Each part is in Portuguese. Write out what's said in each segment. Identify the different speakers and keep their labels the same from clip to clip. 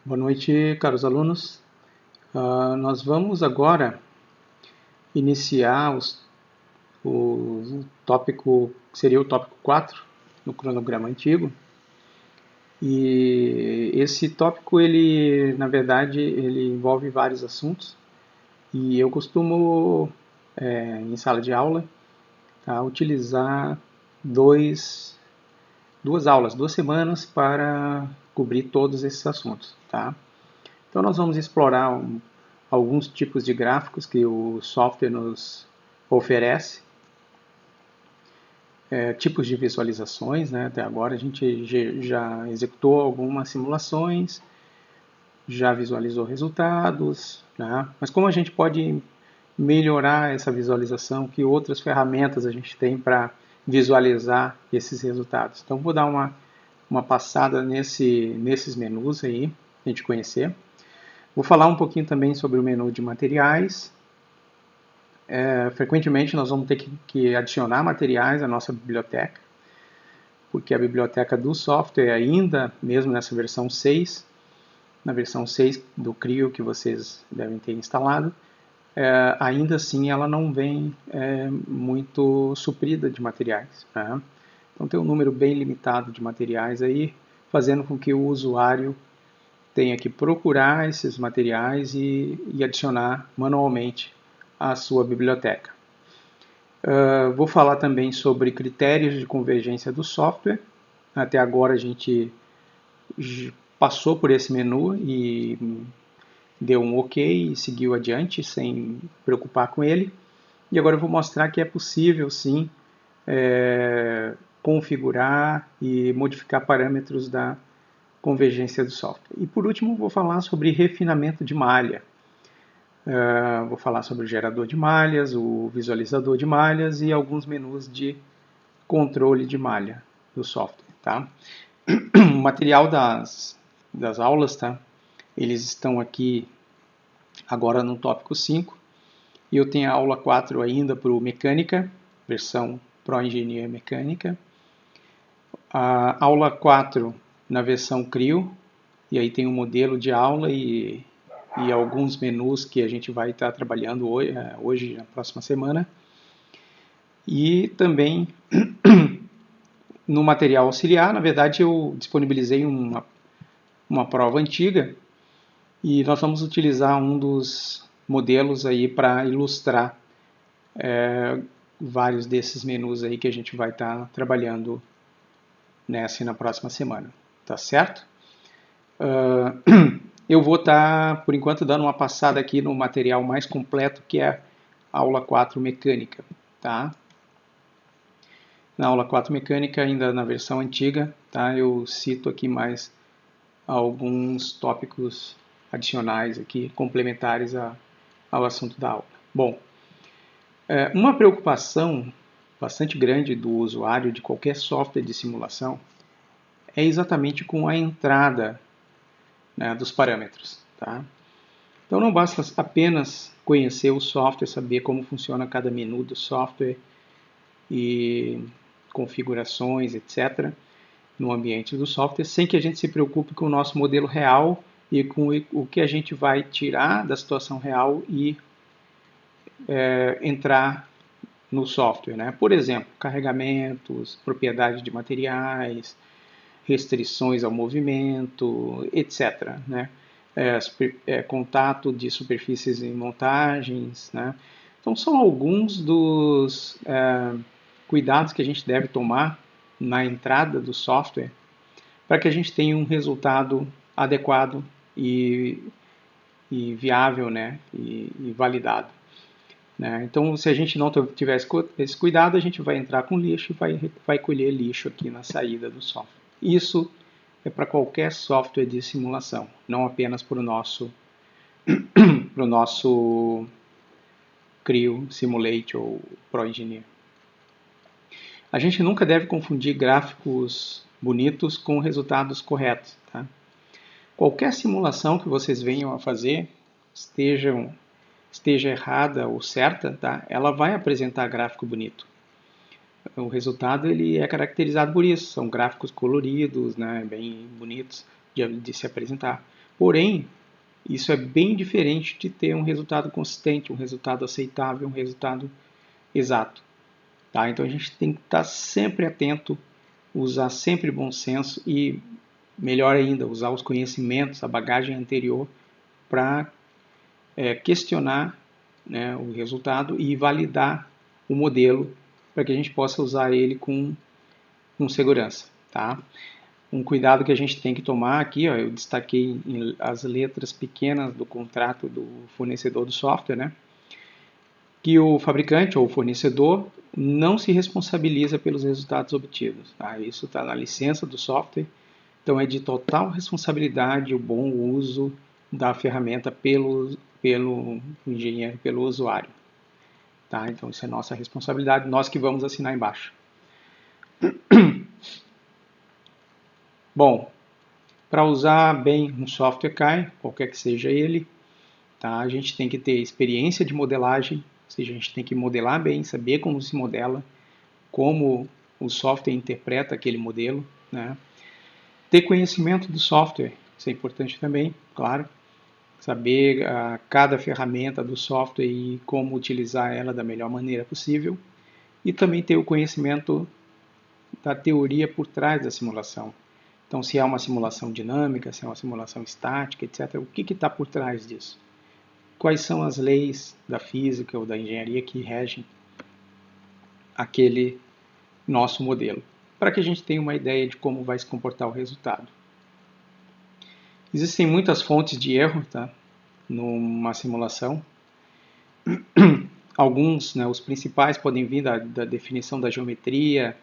Speaker 1: Boa noite, caros alunos. Nós vamos agora iniciar o tópico, que seria o tópico 4 no cronograma antigo. E esse tópico, na verdade, ele envolve vários assuntos. E eu costumo, em sala de aula, utilizar duas aulas, 2 semanas para cobrir todos esses assuntos, tá? Então nós vamos explorar alguns tipos de gráficos que o software nos oferece, tipos de visualizações, né? Até agora a gente já executou algumas simulações, já visualizou resultados, né? Mas como a gente pode melhorar essa visualização, que outras ferramentas a gente tem para visualizar esses resultados? Então vou dar uma passada nesses menus aí, a gente conhecer. Vou falar um pouquinho também sobre o menu de materiais. Frequentemente nós vamos ter que adicionar materiais à nossa biblioteca, porque a biblioteca do software ainda, mesmo nessa versão 6, na versão 6 do CRIO que vocês devem ter instalado, ainda assim ela não vem muito suprida de materiais, né? Então tem um número bem limitado de materiais aí, fazendo com que o usuário tenha que procurar esses materiais e adicionar manualmente à sua biblioteca. Vou falar também sobre critérios de convergência do software. Até agora a gente passou por esse menu e deu um OK e seguiu adiante sem preocupar com ele. E agora eu vou mostrar que é possível sim configurar e modificar parâmetros da convergência do software. E por último, vou falar sobre refinamento de malha. Vou falar sobre o gerador de malhas, o visualizador de malhas e alguns menus de controle de malha do software. Tá? O material das aulas, tá? Eles estão aqui agora no tópico 5. E eu tenho a aula 4 ainda para o Mecânica, versão Pro Engineer Mecânica. A aula 4 na versão CRIO, e aí tem um modelo de aula e alguns menus que a gente vai estar trabalhando hoje, na próxima semana. E também no material auxiliar, na verdade eu disponibilizei uma prova antiga e nós vamos utilizar um dos modelos aí para ilustrar vários desses menus aí que a gente vai estar trabalhando nessa e na próxima semana, tá certo? Eu vou estar, por enquanto, dando uma passada aqui no material mais completo, que é a aula 4 mecânica, tá? Na aula 4 mecânica, ainda na versão antiga, tá? Eu cito aqui mais alguns tópicos adicionais aqui, complementares ao assunto da aula. Bom, uma preocupação bastante grande do usuário de qualquer software de simulação é exatamente com a entrada, né, dos parâmetros. Tá? Então não basta apenas conhecer o software, saber como funciona cada menu do software e configurações, etc., no ambiente do software, sem que a gente se preocupe com o nosso modelo real e com o que a gente vai tirar da situação real e entrar no software. Né? Por exemplo, carregamentos, propriedades de materiais, restrições ao movimento, etc. Né? Contato de superfícies em montagens. Né? Então, são alguns dos cuidados que a gente deve tomar na entrada do software para que a gente tenha um resultado adequado e viável, né? e validado. Né? Então, se a gente não tiver esse cuidado, a gente vai entrar com lixo e vai colher lixo aqui na saída do software. Isso é para qualquer software de simulação, não apenas para o nosso CRIO, Simulate ou Pro Engineer. A gente nunca deve confundir gráficos bonitos com resultados corretos. Tá? Qualquer simulação que vocês venham a fazer, esteja errada ou certa, tá? Ela vai apresentar gráfico bonito. O resultado ele é caracterizado por isso, são gráficos coloridos, né? Bem bonitos de se apresentar. Porém, isso é bem diferente de ter um resultado consistente, um resultado aceitável, um resultado exato. Tá? Então a gente tem que estar sempre atento, usar sempre bom senso e, melhor ainda, usar os conhecimentos, a bagagem anterior para questionar, né, o resultado e validar o modelo para que a gente possa usar ele com segurança. Tá? Um cuidado que a gente tem que tomar aqui, ó, eu destaquei as letras pequenas do contrato do fornecedor do software, né, que o fabricante ou o fornecedor não se responsabiliza pelos resultados obtidos. Tá? Isso está na licença do software, então é de total responsabilidade o bom uso da ferramenta pelo engenheiro, pelo usuário. Tá? Então isso é nossa responsabilidade, nós que vamos assinar embaixo. Bom, para usar bem um software CAE, qualquer que seja ele, tá? A gente tem que ter experiência de modelagem, ou seja, a gente tem que modelar bem, saber como se modela, como o software interpreta aquele modelo, né? Ter conhecimento do software, isso é importante também, claro. Saber cada ferramenta do software e como utilizar ela da melhor maneira possível. E também ter o conhecimento da teoria por trás da simulação. Então, se é uma simulação dinâmica, se é uma simulação estática, etc., o que está por trás disso? Quais são as leis da física ou da engenharia que regem aquele nosso modelo? Para que a gente tenha uma ideia de como vai se comportar o resultado. Existem muitas fontes de erro, tá, numa simulação. Alguns, né, os principais, podem vir da definição da geometria,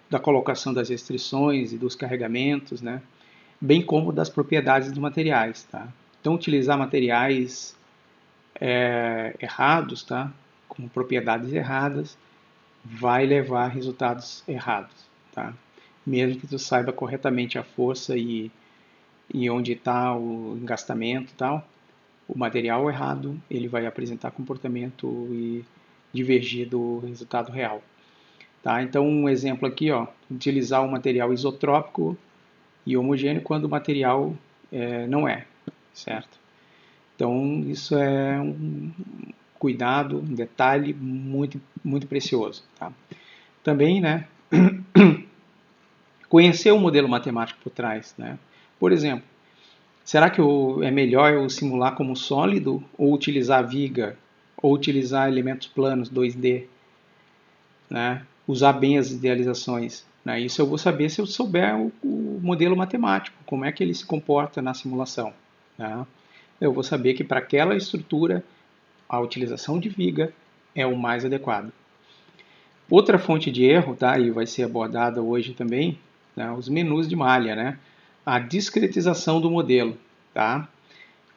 Speaker 1: da colocação das restrições e dos carregamentos, né, bem como das propriedades dos materiais. Tá? Então, utilizar materiais errados, tá, com propriedades erradas, vai levar a resultados errados. Tá? Mesmo que tu saiba corretamente a força e onde está o engastamento e tal, o material errado ele vai apresentar comportamento e divergir do resultado real. Tá? Então, um exemplo aqui, ó, utilizar um material isotrópico e homogêneo quando o material não é, certo? Então, isso é um cuidado, um detalhe muito, muito precioso. Tá? Também, né, conhecer o modelo matemático por trás. Né? Por exemplo, será que é melhor eu simular como sólido ou utilizar viga ou utilizar elementos planos 2D? Né? Usar bem as idealizações. Né? Isso eu vou saber se eu souber o modelo matemático, como é que ele se comporta na simulação. Né? Eu vou saber que para aquela estrutura a utilização de viga é o mais adequado. Outra fonte de erro, tá, e vai ser abordada hoje também, né, os menus de malha, né? A discretização do modelo. Tá?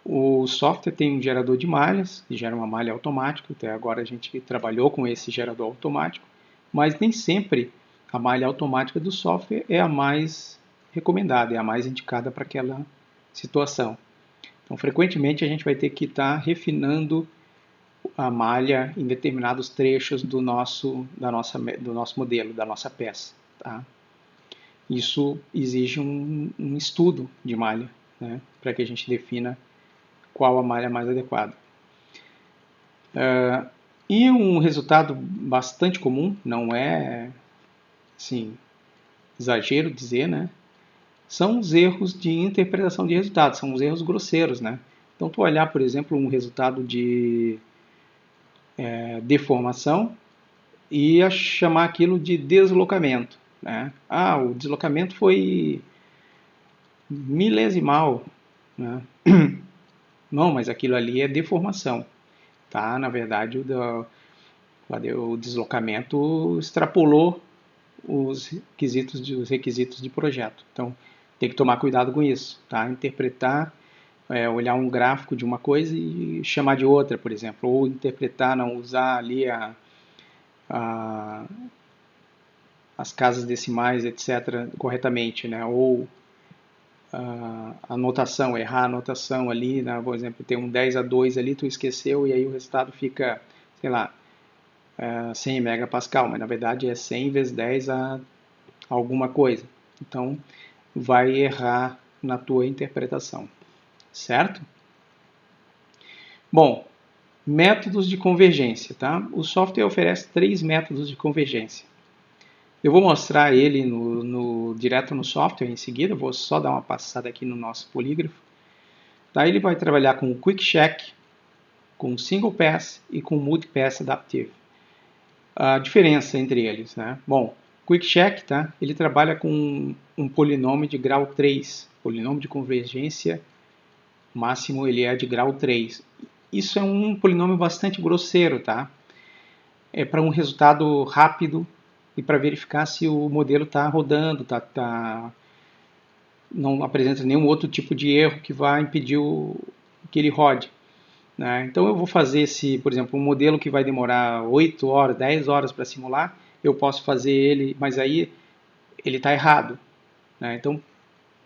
Speaker 1: O software tem um gerador de malhas, que gera uma malha automática, até agora a gente trabalhou com esse gerador automático, mas nem sempre a malha automática do software é a mais recomendada, é a mais indicada para aquela situação. Então, frequentemente a gente vai ter que estar refinando a malha em determinados trechos do nosso modelo, da nossa peça. Tá? Isso exige um estudo de malha, né, para que a gente defina qual a malha mais adequada. E um resultado bastante comum, não é assim, exagero dizer, né, são os erros de interpretação de resultados, são os erros grosseiros. Né? Então, tu olhar, por exemplo, um resultado de deformação e chamar aquilo de deslocamento. Né? Ah, o deslocamento foi milesimal. Né? Não, mas aquilo ali é deformação. Tá? Na verdade, o deslocamento extrapolou os requisitos de projeto. Então, tem que tomar cuidado com isso. Tá? Interpretar, olhar um gráfico de uma coisa e chamar de outra, por exemplo. Ou interpretar, não usar ali as casas decimais, etc., corretamente. Né? Ou a notação, errar a notação ali, né? Por exemplo, tem um 10-2 ali, tu esqueceu e aí o resultado fica, sei lá, 100 megapascal, mas na verdade é 100 vezes 10 a alguma coisa. Então, vai errar na tua interpretação. certo? Bom, métodos de convergência, tá? O software oferece 3 métodos de convergência. Eu vou mostrar ele direto no software em seguida, vou só dar uma passada aqui no nosso polígrafo. Daí ele vai trabalhar com o Quick Check, com Single Pass e com Multi Pass Adaptive. A diferença entre eles, né? Bom, Quick Check, tá? Ele trabalha com um polinômio de grau 3, polinômio de convergência máximo ele é de grau 3. Isso é um polinômio bastante grosseiro, tá? É para um resultado rápido e para verificar se o modelo está rodando, não apresenta nenhum outro tipo de erro que vai impedir que ele rode. Né? Então eu vou fazer por exemplo, um modelo que vai demorar 8 horas, 10 horas para simular, eu posso fazer ele, mas aí ele está errado. Né? Então,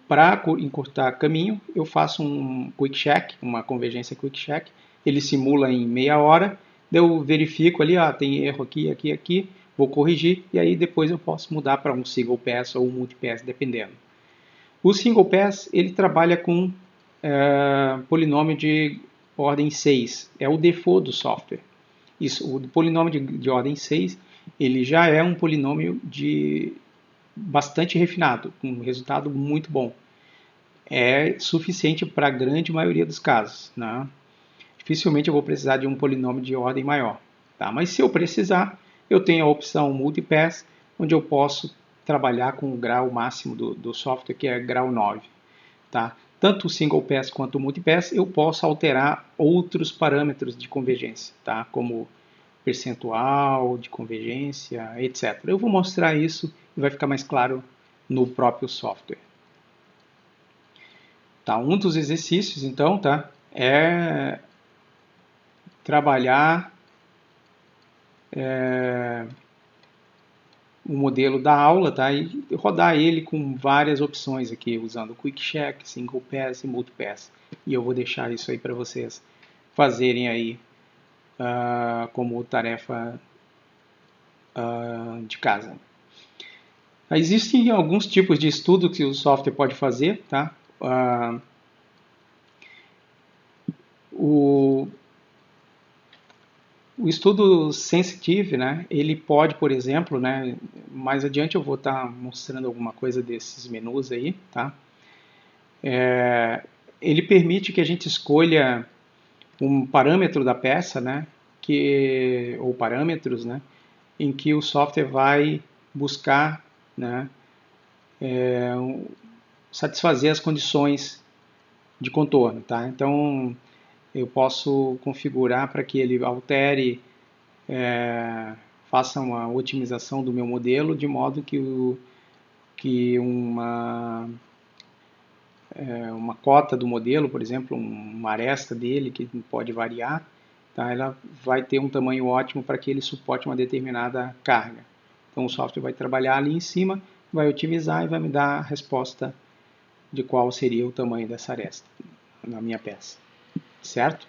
Speaker 1: para encurtar caminho, eu faço um quick check, uma convergência quick check, ele simula em meia hora, eu verifico ali, tem erro aqui, aqui, aqui, vou corrigir, e aí depois eu posso mudar para um single pass ou um multi pass, dependendo. O single pass, ele trabalha com polinômio de ordem 6, é o default do software. O polinômio de ordem 6, ele já é um polinômio bastante refinado, com um resultado muito bom. É suficiente para a grande maioria dos casos. Né? Dificilmente eu vou precisar de um polinômio de ordem maior. Tá? Mas se eu precisar, eu tenho a opção multipass, onde eu posso trabalhar com o grau máximo do software, que é grau 9. Tá? Tanto o single pass quanto o multipass, eu posso alterar outros parâmetros de convergência, tá? Como percentual de convergência, etc. Eu vou mostrar isso e vai ficar mais claro no próprio software. Tá? Um dos exercícios, então, tá? É trabalhar o modelo da aula, tá? E rodar ele com várias opções aqui, usando Quick Check, Single Pass e Multi Pass. E eu vou deixar isso aí para vocês fazerem aí como tarefa de casa. Existem alguns tipos de estudo que o software pode fazer, tá? O estudo sensitive, né, ele pode, por exemplo, né, mais adiante eu vou estar mostrando alguma coisa desses menus aí, tá? Ele permite que a gente escolha um parâmetro da peça, né, ou parâmetros, né, em que o software vai buscar, né, satisfazer as condições de contorno, tá? Então eu posso configurar para que ele altere, faça uma otimização do meu modelo de modo que uma cota do modelo, por exemplo, uma aresta dele que pode variar, tá? Ela vai ter um tamanho ótimo para que ele suporte uma determinada carga. Então o software vai trabalhar ali em cima, vai otimizar e vai me dar a resposta de qual seria o tamanho dessa aresta na minha peça, certo?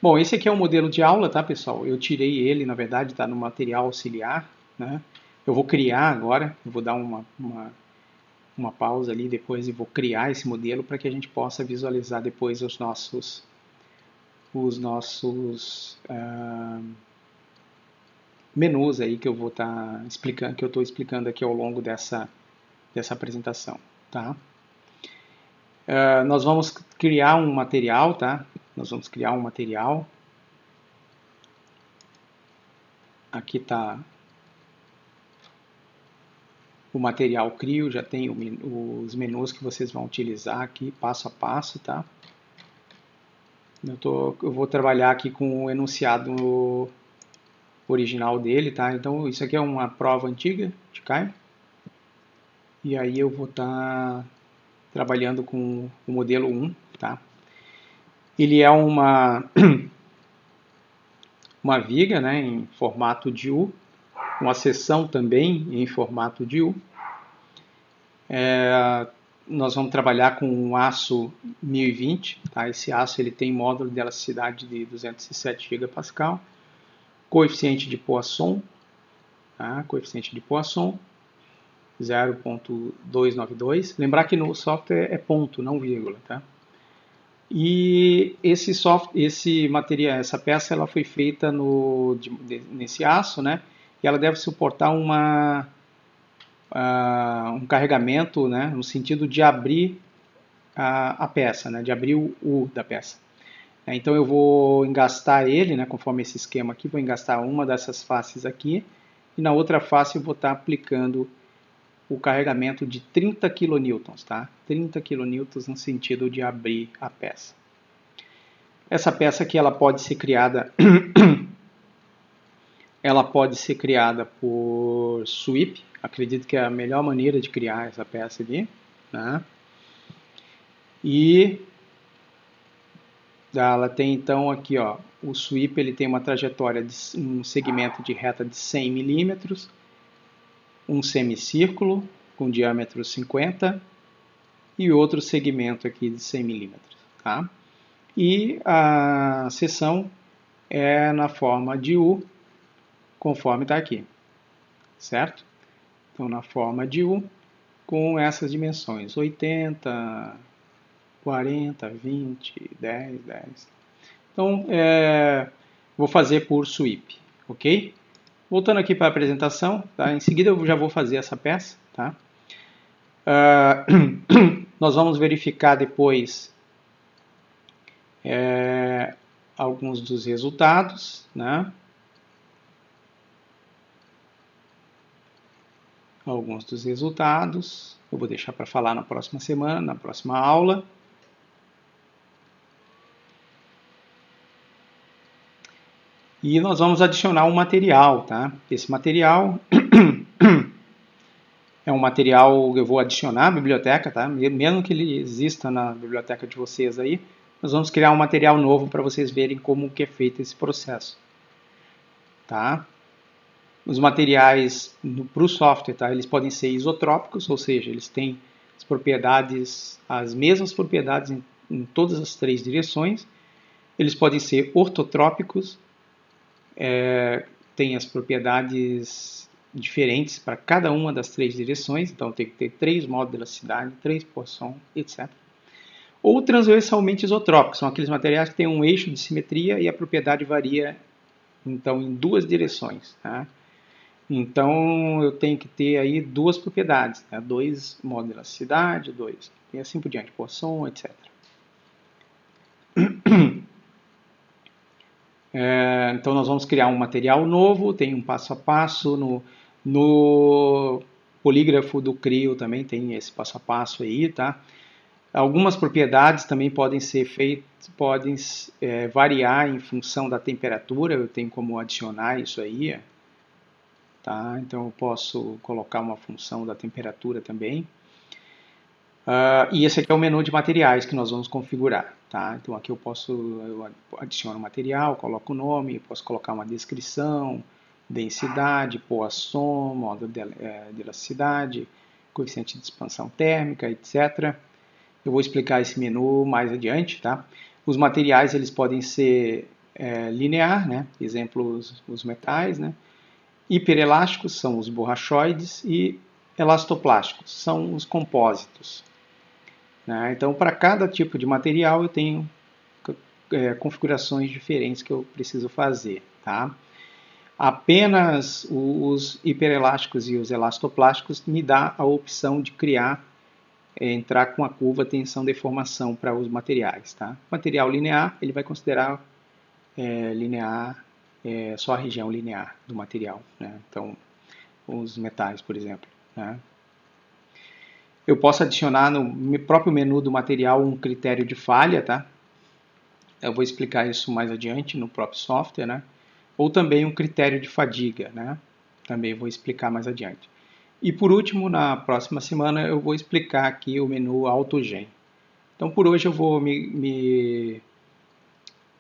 Speaker 1: Bom, esse aqui é um modelo de aula, tá, pessoal? Eu tirei ele, na verdade, está no material auxiliar, né? Eu vou criar agora, eu vou dar uma pausa ali depois e vou criar esse modelo para que a gente possa visualizar depois os nossos menus aí que eu vou estar explicando, que eu estou explicando aqui ao longo dessa apresentação, tá? Nós vamos criar um material, tá? Nós vamos criar um material. Aqui está o material Crio, já tem os menus que vocês vão utilizar aqui, passo a passo, tá? Eu vou trabalhar aqui com o enunciado original dele, tá? Então isso aqui é uma prova antiga de Caio. E aí eu vou estar trabalhando com o modelo 1, tá? Ele é uma viga, né, em formato de U, uma seção também em formato de U. Nós vamos trabalhar com um aço 1020, tá? Esse aço ele tem módulo de elasticidade de 207 GPa, coeficiente de Poisson, tá? Coeficiente de Poisson, 0.292. Lembrar que no software é ponto, não vírgula, tá? E esse material, essa peça, ela foi feita nesse aço, né? E ela deve suportar um carregamento, né? No sentido de abrir a peça, né? De abrir o U da peça. Então eu vou engastar ele, né? Conforme esse esquema aqui, vou engastar uma dessas faces aqui e na outra face eu vou estar aplicando o carregamento de 30 kN, tá? 30 kN no sentido de abrir a peça. Essa peça aqui ela pode ser criada por sweep. Acredito que é a melhor maneira de criar essa peça aqui, né? E ela tem então aqui, ó, o sweep ele tem uma trajetória de um segmento de reta de 100 milímetros, um semicírculo com diâmetro 50 e outro segmento aqui de 100 milímetros, tá? E a seção é na forma de U, conforme está aqui, certo? Então, na forma de U, com essas dimensões, 80, 40, 20, 10, 10. Então, vou fazer por sweep, ok? Voltando aqui para a apresentação, tá? Em seguida eu já vou fazer essa peça, tá? Nós vamos verificar depois alguns dos resultados, né? Alguns dos resultados, eu vou deixar para falar na próxima semana, na próxima aula. E nós vamos adicionar um material, tá? Esse material é um material que eu vou adicionar à biblioteca, tá? Mesmo que ele exista na biblioteca de vocês aí, nós vamos criar um material novo para vocês verem como que é feito esse processo, tá? Os materiais para o software, tá? Eles podem ser isotrópicos, ou seja, eles têm as mesmas propriedades em todas as três direções. Eles podem ser ortotrópicos, tem as propriedades diferentes para cada uma das três direções, então tem que ter 3 modos de elasticidade, 3 Poisson, etc. Ou transversalmente isotrópicos, são aqueles materiais que têm um eixo de simetria e a propriedade varia então em 2 direções, tá? Então eu tenho que ter aí 2 propriedades, tá? 2 modos de elasticidade, 2 e assim por diante, Poisson, etc. Então nós vamos criar um material novo, tem um passo a passo, no polígrafo do Creo também tem esse passo a passo aí, tá? Algumas propriedades também podem ser feitas, podem variar em função da temperatura, eu tenho como adicionar isso aí, tá? Então eu posso colocar uma função da temperatura também. E esse aqui é o menu de materiais que nós vamos configurar, tá? Então aqui eu adiciono o material, coloco o nome, posso colocar uma descrição, densidade, Poisson, modo de elasticidade, coeficiente de expansão térmica, etc. Eu vou explicar esse menu mais adiante, tá? Os materiais eles podem ser linear, né? Exemplos, os metais, né? Hiperelásticos são os borrachoides e elastoplásticos são os compósitos. Né? Então, para cada tipo de material, eu tenho configurações diferentes que eu preciso fazer. Tá? Apenas os hiperelásticos e os elastoplásticos me dá a opção de entrar com a curva tensão-deformação para os materiais. Tá? Material linear, ele vai considerar linear só a região linear do material. Né? Então, os metais, por exemplo. Né? Eu posso adicionar no próprio menu do material um critério de falha, tá? Eu vou explicar isso mais adiante no próprio software, né? Ou também um critério de fadiga, né? Também vou explicar mais adiante. E por último, na próxima semana, eu vou explicar aqui o menu AutoGen. Então, por hoje eu vou me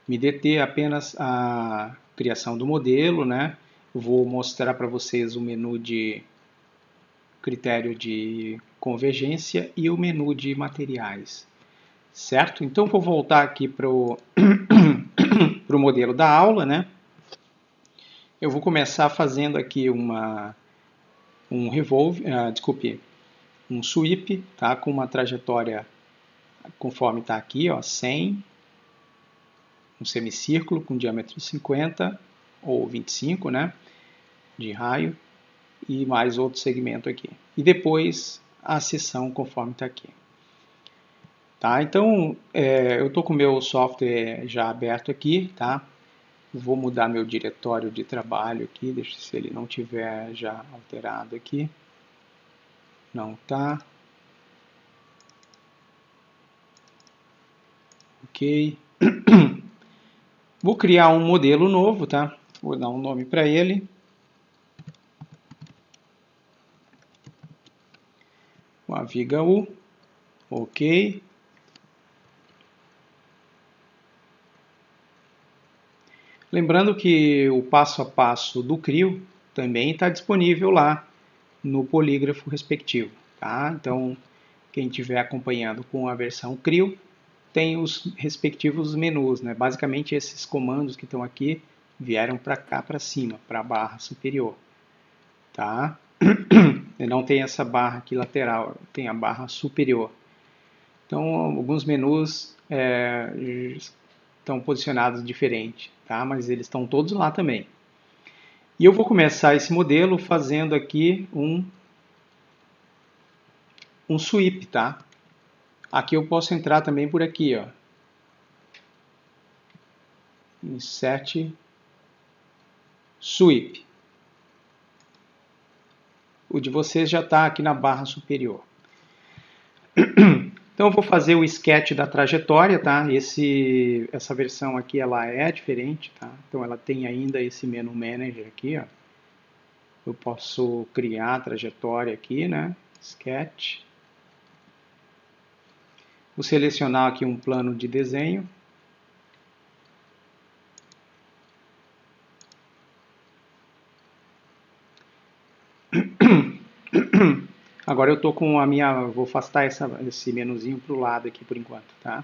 Speaker 1: deter apenas à criação do modelo, né? Vou mostrar para vocês o menu de critério de convergência e o menu de materiais, certo? Então vou voltar aqui para o modelo da aula, né? Eu vou começar fazendo aqui uma um sweep, tá? Com uma trajetória conforme está aqui, ó, 100, um semicírculo com diâmetro 50 ou 25, né? De raio, e mais outro segmento aqui. E depois a seção conforme está aqui. Tá? Então, eu estou com o meu software já aberto aqui, tá? Vou mudar meu diretório de trabalho aqui, deixa se ele não tiver já alterado aqui. Não tá. Ok. Vou criar um modelo novo, tá? Vou dar um nome para ele. Uma viga U. Ok. Lembrando que o passo a passo do CRIO também está disponível lá no polígrafo respectivo, tá? Então, quem estiver acompanhando com a versão CRIO, tem os respectivos menus, né? Basicamente, esses comandos que estão aqui vieram para cá, para cima, para a barra superior, tá? E não tem essa barra aqui lateral, tem a barra superior. Então, alguns menus estão posicionados diferente, tá? Mas eles estão todos lá também. E eu vou começar esse modelo fazendo aqui um sweep, tá? Aqui eu posso entrar também por aqui, ó. Insert Sweep. O de vocês já está aqui na barra superior. Então eu vou fazer o sketch da trajetória, tá? Essa versão aqui ela é diferente, tá? Então ela tem ainda esse menu manager aqui, ó. Eu posso criar a trajetória aqui, né? Sketch. Vou selecionar aqui um plano de desenho. Agora eu estou com a minha, vou afastar esse menuzinho para o lado aqui por enquanto, tá?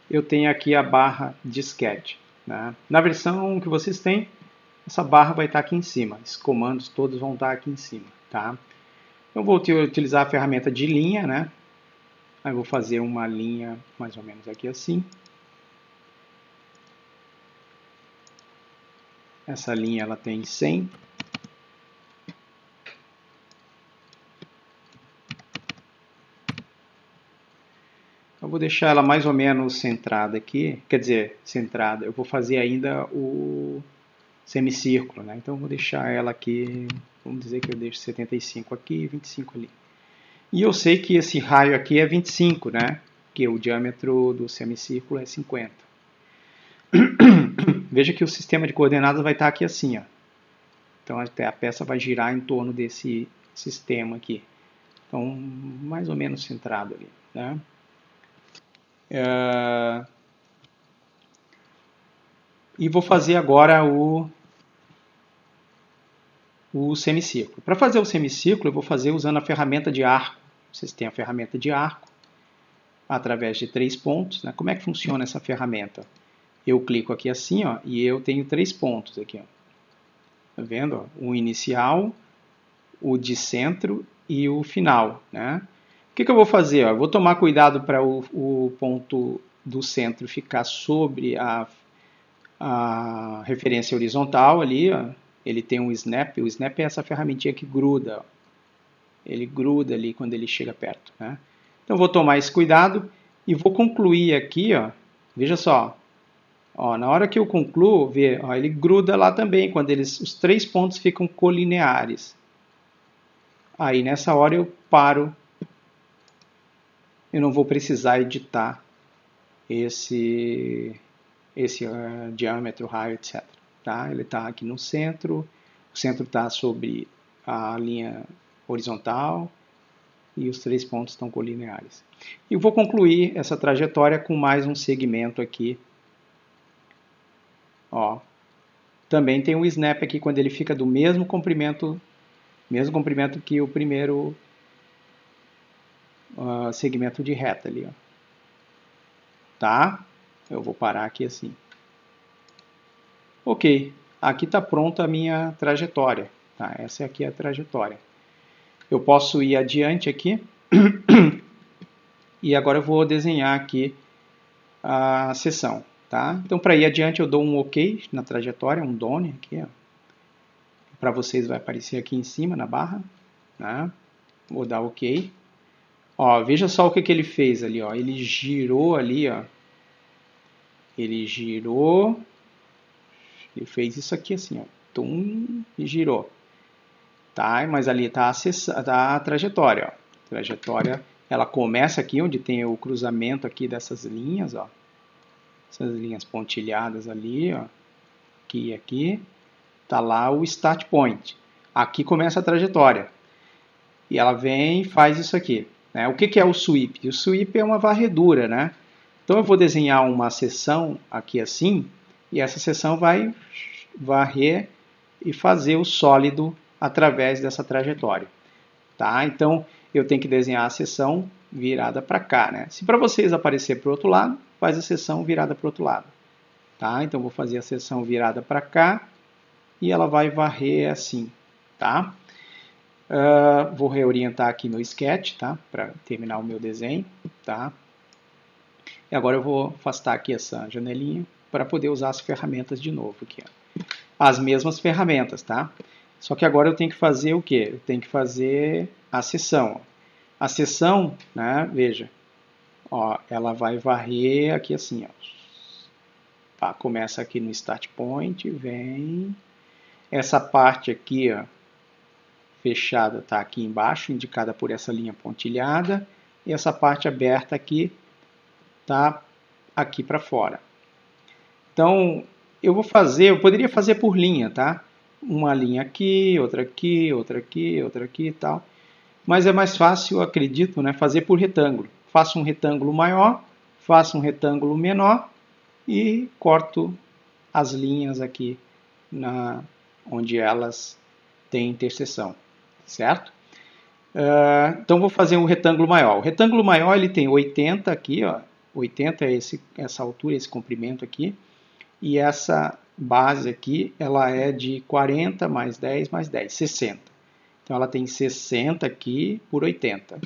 Speaker 1: Eu tenho aqui a barra de sketch, né? Na versão que vocês têm, essa barra vai estar aqui em cima, esses comandos todos vão estar aqui em cima, tá? Eu vou utilizar a ferramenta de linha, né? Aí vou fazer uma linha mais ou menos aqui assim. Essa linha ela tem 100. Eu vou deixar ela mais ou menos centrada aqui, quer dizer, centrada. Eu vou fazer ainda o semicírculo, né? Então eu vou deixar ela aqui, vamos dizer que eu deixo 75 aqui e 25 ali. E eu sei que esse raio aqui é 25, né? Porque o diâmetro do semicírculo é 50. Veja que o sistema de coordenadas vai estar aqui assim, ó. Então a peça vai girar em torno desse sistema aqui. Então, mais ou menos centrado ali, né? E vou fazer agora o semicírculo. Para fazer o semicírculo, eu vou fazer usando a ferramenta de arco. Vocês têm a ferramenta de arco, através de 3 pontos. Né? Como é que funciona essa ferramenta? Eu clico aqui assim, ó, e eu tenho 3 pontos aqui. Ó. Tá vendo? Ó? O inicial, o de centro e o final. Né? O que eu vou fazer? Ó? Eu vou tomar cuidado para o ponto do centro ficar sobre a referência horizontal ali, ó. Ele tem um snap, o snap é essa ferramentinha que gruda, ó. Ele gruda ali quando ele chega perto, né? Então vou tomar esse cuidado e vou concluir aqui, ó. Veja só, ó, na hora que eu concluo, vê, ó, ele gruda lá também quando os 3 pontos ficam colineares. Aí nessa hora eu paro, eu não vou precisar editar esse diâmetro, raio, etc. Tá? Ele está aqui no centro, o centro está sobre a linha horizontal e os 3 pontos estão colineares. E vou concluir essa trajetória com mais um segmento aqui. Ó. Também tem o snap aqui quando ele fica do mesmo comprimento que o primeiro segmento de reta ali. Ó. Tá? Eu vou parar aqui assim. Ok, aqui está pronta a minha trajetória. Tá? Essa aqui é a trajetória. Eu posso ir adiante aqui e agora eu vou desenhar aqui a seção. Tá? Então, para ir adiante, eu dou um OK na trajetória, um Done aqui. Para vocês vai aparecer aqui em cima na barra. Tá? Vou dar OK. Ó, veja só o que ele fez ali. Ó. Ele girou ali. Ó. Ele girou. Ele fez isso aqui assim. Ó. Tum, e girou. Tá? Mas ali está a trajetória. Ó. A trajetória ela começa aqui onde tem o cruzamento aqui dessas linhas. Ó. Essas linhas pontilhadas ali, ó, aqui e aqui, tá lá o start point. Aqui começa a trajetória. E ela vem e faz isso aqui. Né? O que é o sweep? O sweep é uma varredura, né? Então eu vou desenhar uma seção aqui assim, e essa seção vai varrer e fazer o sólido através dessa trajetória. Tá? Então eu tenho que desenhar a seção virada para cá, né? Se para vocês aparecer para o outro lado, faz a seção virada para o outro lado. Tá? Então, vou fazer a seção virada para cá e ela vai varrer assim. Tá? Vou reorientar aqui no sketch, tá? Para terminar o meu desenho. Tá? E agora eu vou afastar aqui essa janelinha para poder usar as ferramentas de novo. Aqui, ó. As mesmas ferramentas, tá? Só que agora eu tenho que fazer o quê? Eu tenho que fazer a seção. A seção, né, veja, ó, ela vai varrer aqui assim, ó. Tá, começa aqui no start point, vem. Essa parte aqui, ó, fechada, está aqui embaixo, indicada por essa linha pontilhada. E essa parte aberta aqui está aqui para fora. Então, eu poderia fazer por linha, tá? Uma linha aqui, outra aqui, outra aqui, outra aqui e tal. Mas é mais fácil, eu acredito, né, fazer por retângulo. Faço um retângulo maior, faço um retângulo menor e corto as linhas aqui onde elas têm interseção, certo? Então vou fazer um retângulo maior. O retângulo maior ele tem 80 aqui, ó, 80 é essa altura, esse comprimento aqui, e essa base aqui ela é de 40 mais 10 mais 10, 60. Então ela tem 60 aqui por 80.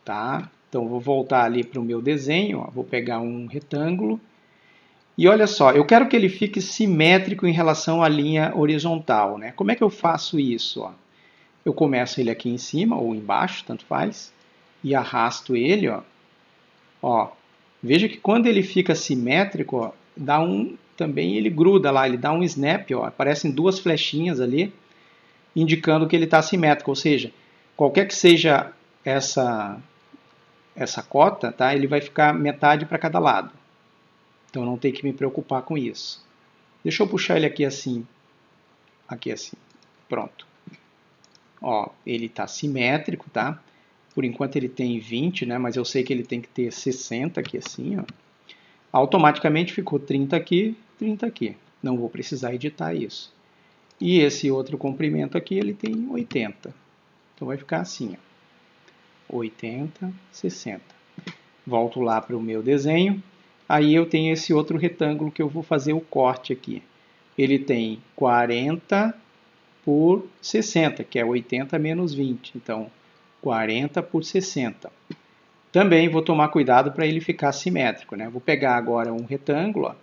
Speaker 1: Tá? Então vou voltar ali para o meu desenho, ó, vou pegar um retângulo. E olha só, eu quero que ele fique simétrico em relação à linha horizontal. Né? Como é que eu faço isso? Ó? Eu começo ele aqui em cima ou embaixo, tanto faz, e arrasto ele. Ó, veja que quando ele fica simétrico, ó, também ele gruda lá, ele dá um snap, ó, aparecem duas flechinhas ali, indicando que ele está simétrico, ou seja, qualquer que seja essa cota, tá, ele vai ficar metade para cada lado. Então não tem que me preocupar com isso. Deixa eu puxar ele aqui assim. Aqui assim. Pronto. Ó, ele está simétrico, tá? Por enquanto ele tem 20, né? Mas eu sei que ele tem que ter 60 aqui assim, ó. Automaticamente ficou 30 aqui, 30 aqui. Não vou precisar editar isso. E esse outro comprimento aqui, ele tem 80. Então vai ficar assim, ó. 80, 60. Volto lá para o meu desenho. Aí eu tenho esse outro retângulo que eu vou fazer o corte aqui. Ele tem 40 por 60, que é 80 menos 20. Então, 40 por 60. Também vou tomar cuidado para ele ficar simétrico. Né? Vou pegar agora um retângulo. Ó.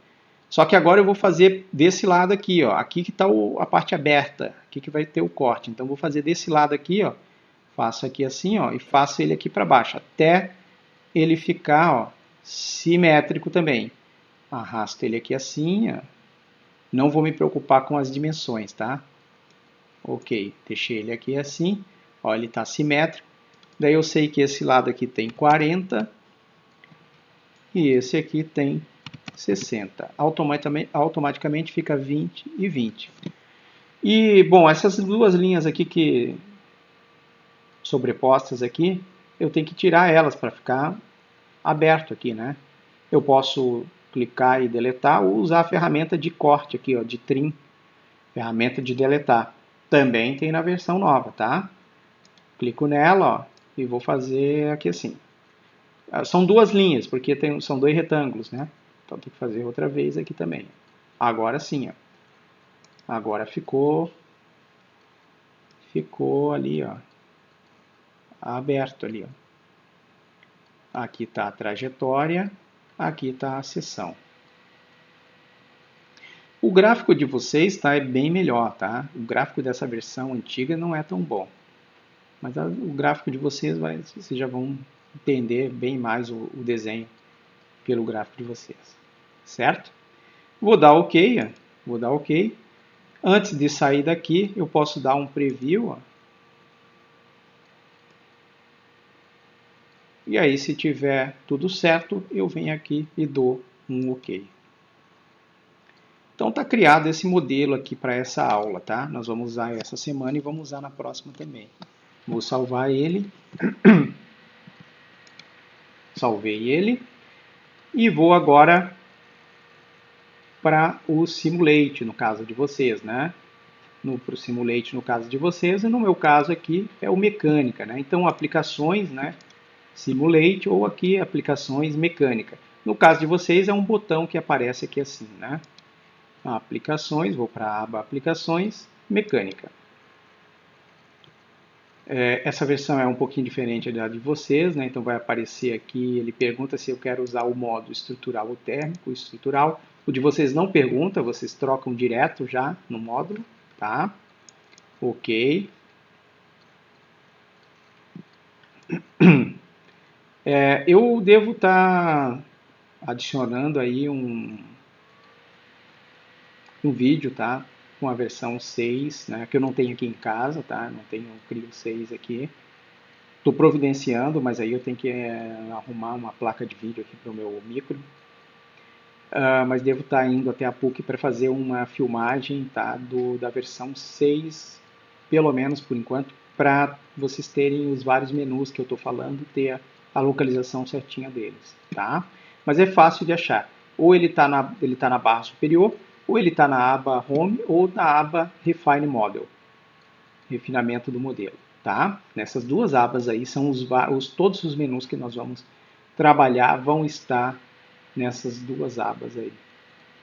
Speaker 1: Só que agora eu vou fazer desse lado aqui. Ó. Aqui que está a parte aberta. Aqui que vai ter o corte. Então, vou fazer desse lado aqui. Ó. Faço aqui assim, ó, e faço ele aqui para baixo. Até ele ficar, ó, simétrico também. Arrasto ele aqui assim, ó. Não vou me preocupar com as dimensões, tá? Ok, deixei ele aqui assim, ó, ele está simétrico. Daí eu sei que esse lado aqui tem 40 e esse aqui tem 60. Automaticamente fica 20 e 20. E, bom, essas duas linhas aqui que sobrepostas aqui, eu tenho que tirar elas para ficar aberto aqui, né? Eu posso clicar e deletar ou usar a ferramenta de corte aqui, ó, de trim, ferramenta de deletar. Também tem na versão nova, tá? Clico nela, ó, e vou fazer aqui assim. São duas linhas, porque são dois retângulos, né? Então tem que fazer outra vez aqui também. Agora sim, ó. Agora ficou ficou ali, ó, aberto ali, ó. Aqui está a trajetória, aqui está a seção. O gráfico de vocês é bem melhor, tá? O gráfico dessa versão antiga não é tão bom. Mas o gráfico de vocês, vocês já vão entender bem mais o desenho pelo gráfico de vocês. Certo? Vou dar OK, ó. Vou dar OK. Antes de sair daqui, eu posso dar um preview, ó. E aí, se tiver tudo certo, eu venho aqui e dou um OK. Então, está criado esse modelo aqui para essa aula, tá? Nós vamos usar essa semana e vamos usar na próxima também. Vou salvar ele. Salvei ele. E vou agora para o Simulate, no caso de vocês, né? Para o Simulate, no caso de vocês, e no meu caso aqui é o Mecânica, né? Então, aplicações, né? Simulate ou aqui aplicações mecânica. No caso de vocês é um botão que aparece aqui assim, né? Aplicações, vou para a aba Aplicações, Mecânica. Essa versão é um pouquinho diferente da de vocês, né? Então vai aparecer aqui, ele pergunta se eu quero usar o modo estrutural ou térmico, estrutural. O de vocês não pergunta, vocês trocam direto já no módulo, tá? OK. Eu devo estar adicionando aí um vídeo, tá? Com a versão 6, né? Que eu não tenho aqui em casa, tá? Não tenho o Creo 6 aqui. Estou providenciando, mas aí eu tenho que arrumar uma placa de vídeo aqui para o meu micro. Mas devo estar indo até a PUC para fazer uma filmagem, tá? Da versão 6, pelo menos por enquanto, para vocês terem os vários menus que eu estou falando, ter a localização certinha deles, tá? Mas é fácil de achar. Ou ele está na barra superior, ou ele está na aba Home, ou na aba Refine Model, refinamento do modelo, tá? Nessas duas abas aí são todos os menus que nós vamos trabalhar vão estar nessas duas abas aí,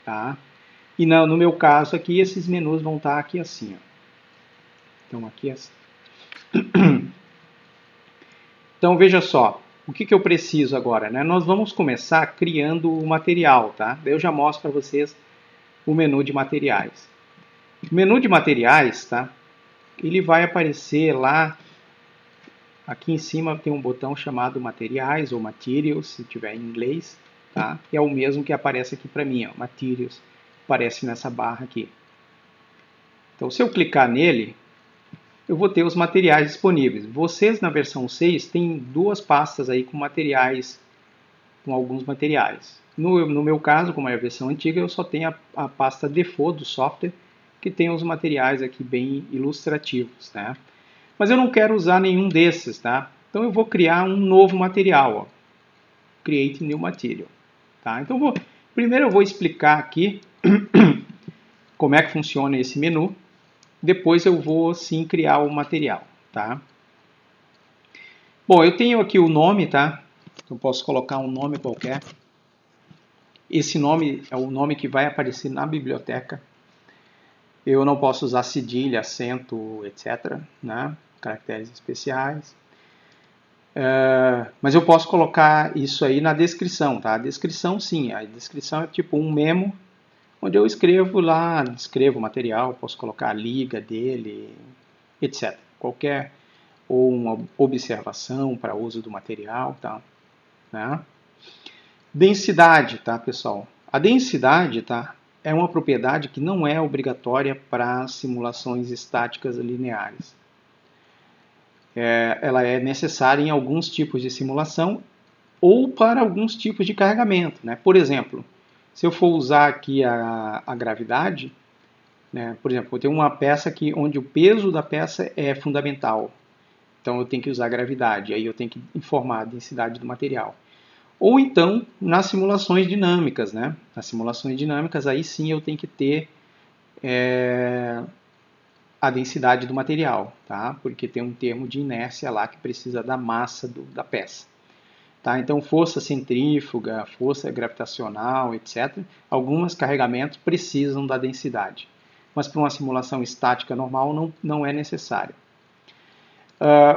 Speaker 1: tá? E no meu caso aqui, esses menus vão estar aqui assim, ó. Então aqui assim. Então veja só, o que eu preciso agora, né? Nós vamos começar criando o material, tá? Daí eu já mostro para vocês o menu de materiais. O menu de materiais, tá? Ele vai aparecer lá, aqui em cima tem um botão chamado materiais ou materials, se tiver em inglês, tá? É o mesmo que aparece aqui para mim, ó, materials, aparece nessa barra aqui. Então se eu clicar nele, eu vou ter os materiais disponíveis. Vocês na versão 6 têm duas pastas aí com materiais, com alguns materiais. No meu caso, como é a versão antiga, eu só tenho a pasta default do software, que tem os materiais aqui bem ilustrativos, né? Mas eu não quero usar nenhum desses, tá? Então eu vou criar um novo material, ó. Create New Material, tá? Então primeiro eu vou explicar aqui como é que funciona esse menu. Depois eu vou sim criar o material, tá? Bom, eu tenho aqui o nome, tá? Eu posso colocar um nome qualquer. Esse nome é o nome que vai aparecer na biblioteca. Eu não posso usar cedilha, acento, etc., né? Caracteres especiais. Mas eu posso colocar isso aí na descrição, tá? A descrição, sim. A descrição é tipo um memo, onde eu escrevo lá, descrevo o material, posso colocar a liga dele, etc. Qualquer, ou uma observação para uso do material, tá? Né? Densidade, tá, pessoal? A densidade, tá, é uma propriedade que não é obrigatória para simulações estáticas lineares. Ela é necessária em alguns tipos de simulação ou para alguns tipos de carregamento, né? Por exemplo, se eu for usar aqui a gravidade, né, por exemplo, eu tenho uma peça aqui onde o peso da peça é fundamental. Então eu tenho que usar a gravidade, aí eu tenho que informar a densidade do material. Ou então, nas simulações dinâmicas, né? Nas simulações dinâmicas, aí sim eu tenho que ter a densidade do material, tá? Porque tem um termo de inércia lá que precisa da massa da peça. Tá? Então, força centrífuga, força gravitacional, etc. Alguns carregamentos precisam da densidade. Mas para uma simulação estática normal não é necessário.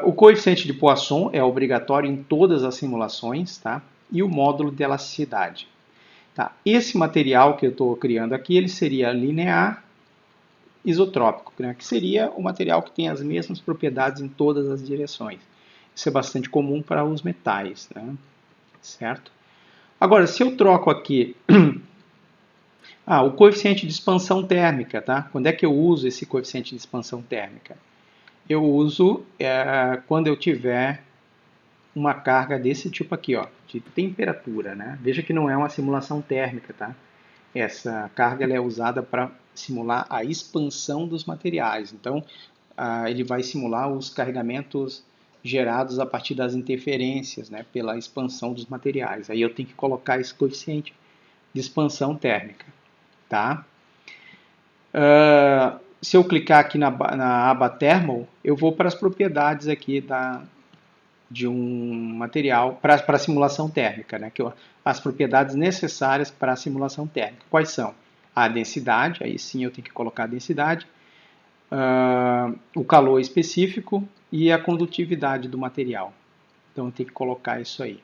Speaker 1: O coeficiente de Poisson é obrigatório em todas as simulações, tá? E o módulo de elasticidade. Tá? Esse material que eu estou criando aqui, ele seria linear isotrópico, né? Que seria o material que tem as mesmas propriedades em todas as direções. Isso é bastante comum para os metais, né? Certo? Agora, se eu troco aqui o coeficiente de expansão térmica, tá? Quando é que eu uso esse coeficiente de expansão térmica? Eu uso quando eu tiver uma carga desse tipo aqui, ó, de temperatura, né? Veja que não é uma simulação térmica, tá? Essa carga ela é usada para simular a expansão dos materiais. Então, ele vai simular os carregamentos gerados a partir das interferências, né, pela expansão dos materiais. Aí eu tenho que colocar esse coeficiente de expansão térmica, tá? Se eu clicar aqui na aba Thermal, eu vou para as propriedades aqui de um material para a simulação térmica, né? As propriedades necessárias para a simulação térmica. Quais são? A densidade, aí sim eu tenho que colocar a densidade, o calor específico e a condutividade do material. Então eu tenho que colocar isso aí.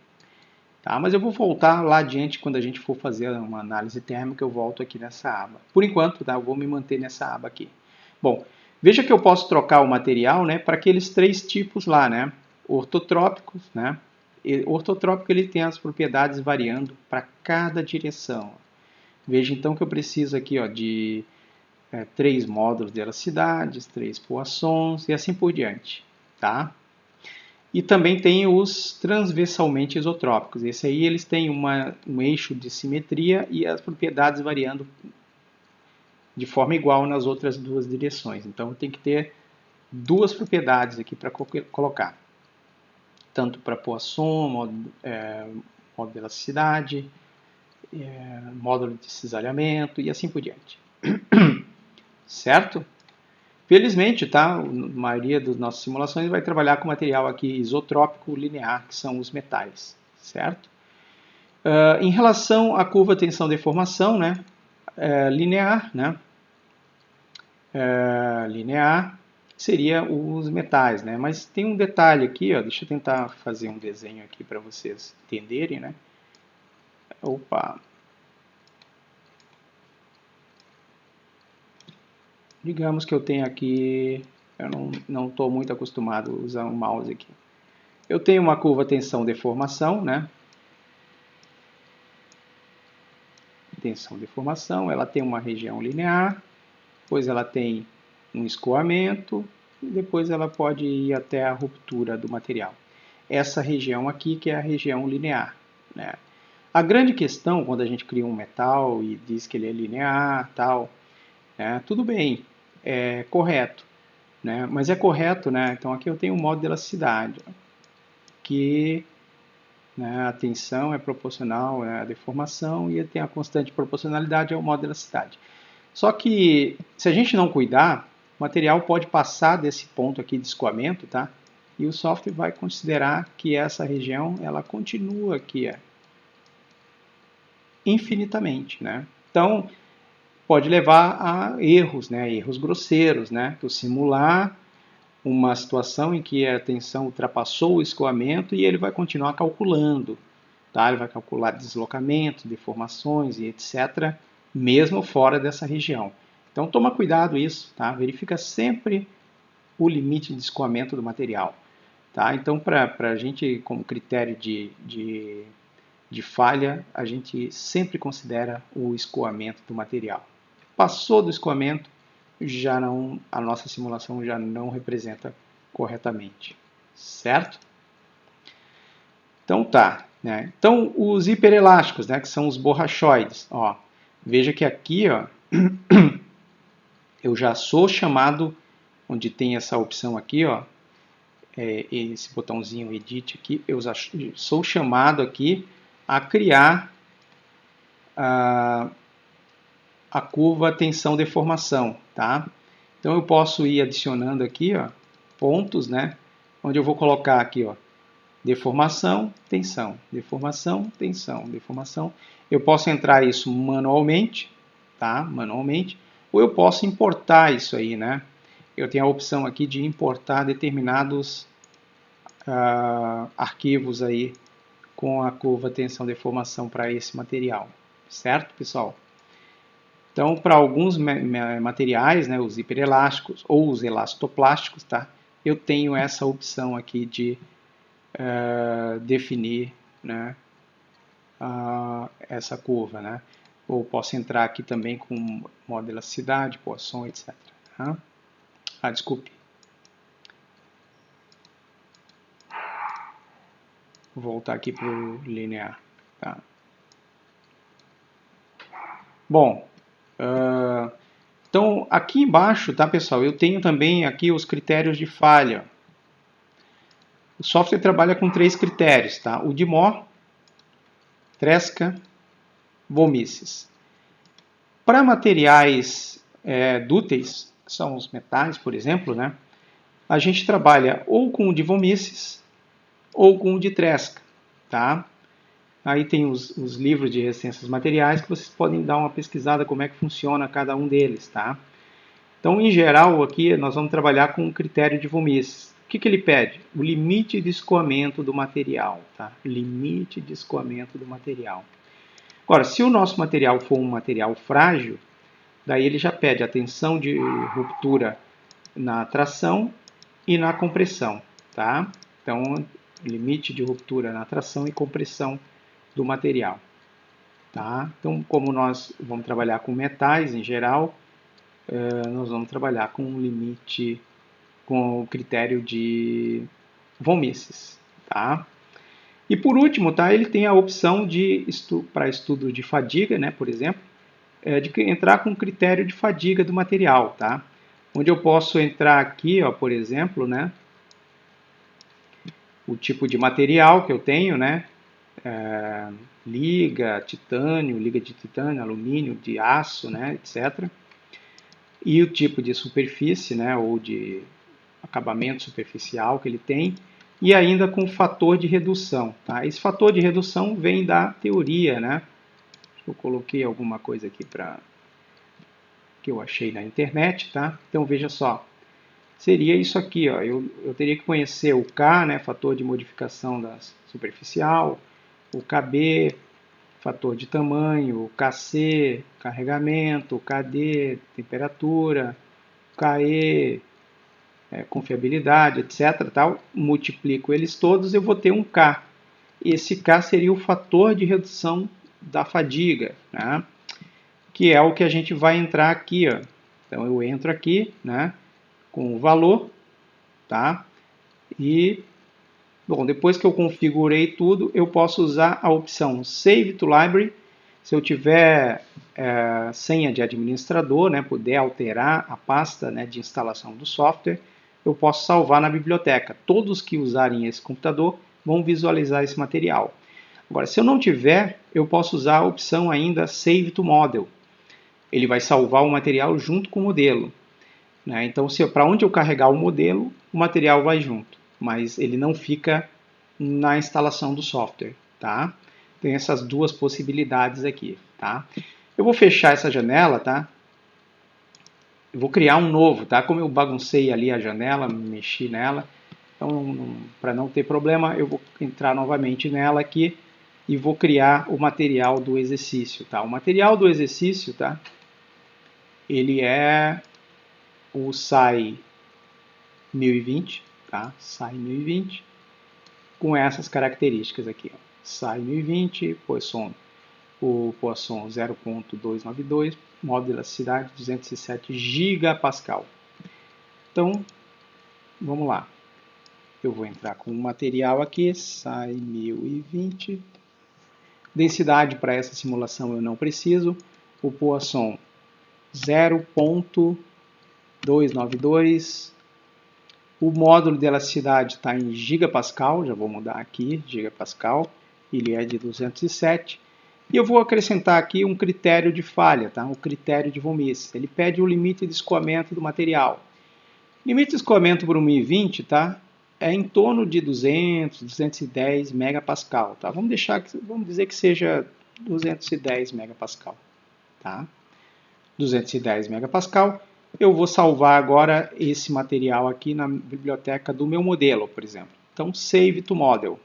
Speaker 1: Tá? Mas eu vou voltar lá adiante, quando a gente for fazer uma análise térmica, eu volto aqui nessa aba. Por enquanto, tá? Eu vou me manter nessa aba aqui. Bom, veja que eu posso trocar o material, né, para aqueles 3 tipos lá, né? Ortotrópicos, né? O ortotrópico ele tem as propriedades variando para cada direção. Veja então que eu preciso aqui, ó, de 3 módulos de elasticidades, 3 Poissons e assim por diante, tá? E também tem os transversalmente isotrópicos. Esse aí eles têm um eixo de simetria e as propriedades variando de forma igual nas outras 2 direções. Então tem que ter 2 propriedades aqui para colocar. Tanto para Poisson, módulo de elasticidade, módulo de cisalhamento e assim por diante. Certo? Felizmente, tá? A maioria das nossas simulações vai trabalhar com material aqui isotrópico linear, que são os metais, certo? Em relação à curva tensão-deformação, né? Linear, né? Linear seria os metais, né? Mas tem um detalhe aqui, ó, deixa eu tentar fazer um desenho aqui para vocês entenderem, né? Opa! Digamos que eu tenho aqui, eu não estou muito acostumado a usar um mouse aqui. Eu tenho uma curva tensão-deformação, né? Tensão-deformação, ela tem uma região linear, depois ela tem um escoamento, e depois ela pode ir até a ruptura do material. Essa região aqui que é a região linear, né? A grande questão, quando a gente cria um metal e diz que ele é linear, tal, né? Tudo bem, é correto, né? Mas é correto, né? Então aqui eu tenho um modo de elasticidade, que, né, a tensão é proporcional à deformação e tem a constante proporcionalidade ao modo de elasticidade. Só que se a gente não cuidar, o material pode passar desse ponto aqui de escoamento, tá? E o software vai considerar que essa região ela continua aqui infinitamente, né? Então pode levar a erros, né? Erros grosseiros, né? Tu simular uma situação em que a tensão ultrapassou o escoamento e ele vai continuar calculando, tá? Ele vai calcular deslocamentos, deformações e etc., mesmo fora dessa região. Então toma cuidado isso, tá? Verifica sempre o limite de escoamento do material, tá? Então para a gente, como critério de falha, a gente sempre considera o escoamento do material. Passou do escoamento, a nossa simulação já não representa corretamente, certo? Então tá, né? Então os hiperelásticos, né, que são os borrachoides, ó, veja que aqui, ó, eu já sou chamado, onde tem essa opção aqui, ó, esse botãozinho Edit aqui, eu já sou chamado aqui a criar a curva tensão-deformação, tá? Então eu posso ir adicionando aqui, ó, pontos, né, onde eu vou colocar aqui, ó, deformação, tensão, deformação, tensão, deformação. Eu posso entrar isso manualmente, tá? Manualmente, ou eu posso importar isso aí, né? Eu tenho a opção aqui de importar determinados arquivos aí com a curva tensão-deformação para esse material, certo, pessoal? Então, para alguns materiais, né, os hiperelásticos ou os elastoplásticos, tá, eu tenho essa opção aqui de definir, né, essa curva, né? Ou posso entrar aqui também com modo de elasticidade, Poisson, etc. Tá? Desculpe. Vou voltar aqui para o linear. Tá? Bom, então aqui embaixo, tá, pessoal, eu tenho também aqui os critérios de falha. O software trabalha com 3 critérios, tá? O de Mohr, Tresca, Vomices. Para materiais dúteis, que são os metais, por exemplo, né, a gente trabalha ou com o de Vomices ou com o de Tresca. Tá? Aí tem os livros de resistências materiais que vocês podem dar uma pesquisada como é que funciona cada um deles. Tá? Então, em geral, aqui nós vamos trabalhar com o critério de Vomices. O que ele pede? O limite de escoamento do material. Tá? Limite de escoamento do material. Agora, se o nosso material for um material frágil, daí ele já pede a tensão de ruptura na tração e na compressão. Tá? Então, limite de ruptura na tração e compressão do material. Tá? Então, como nós vamos trabalhar com metais em geral, nós vamos trabalhar com o limite, com o critério de von Mises. Tá? E por último, tá, ele tem a opção de para estudo de fadiga, né, por exemplo, de entrar com o critério de fadiga do material, tá? Onde eu posso entrar aqui, ó, por exemplo, né, o tipo de material que eu tenho, né, liga de titânio, alumínio, de aço, né, etc. E o tipo de superfície, né, ou de acabamento superficial que ele tem, e ainda com fator de redução. Tá? Esse fator de redução vem da teoria, né? Eu coloquei alguma coisa aqui que eu achei na internet, tá? Então veja só, seria isso aqui, ó. Eu teria que conhecer o K, né, fator de modificação da superficial, o KB, fator de tamanho, o KC, carregamento, o KD, temperatura, o KE, confiabilidade, etc. Tal, multiplico eles todos, eu vou ter um K. Esse K seria o fator de redução da fadiga, né? Que é o que a gente vai entrar aqui. Ó. Então eu entro aqui, né, com o valor, tá? E, bom, depois que eu configurei tudo, eu posso usar a opção Save to Library. Se eu tiver senha de administrador, né, puder alterar a pasta, né, de instalação do software, eu posso salvar na biblioteca. Todos que usarem esse computador vão visualizar esse material. Agora, se eu não tiver, eu posso usar a opção ainda Save to Model. Ele vai salvar o material junto com o modelo. Né? Então, para onde eu carregar o modelo, o material vai junto, mas ele não fica na instalação do software. Tá? Tem essas duas possibilidades aqui. Tá? Eu vou fechar essa janela, tá? Eu vou criar um novo, tá? Como eu baguncei ali a janela, mexi nela, então para não ter problema, eu vou entrar novamente nela aqui e vou criar o material do exercício, tá? O material do exercício, tá? Ele é o SAI 1020, tá? SAI 1020 com essas características aqui, ó. SAI 1020, Poisson, o Poisson 0.292, modo de elasticidade 207 gigapascal. Então, vamos lá. Eu vou entrar com o material aqui, SAI 1020. Densidade para essa simulação eu não preciso. O Poisson 0.292. O módulo de elasticidade está em gigapascal, já vou mudar aqui, gigapascal. Ele é de 207. E eu vou acrescentar aqui um critério de falha, tá? O critério de von Mises. Ele pede o limite de escoamento do material. Limite de escoamento por 1020, tá? É em torno de 200, 210 megapascal, tá? Vamos dizer que seja 210 megapascal, tá? 210 megapascal. Eu vou salvar agora esse material aqui na biblioteca do meu modelo, por exemplo. Então, Save to Model.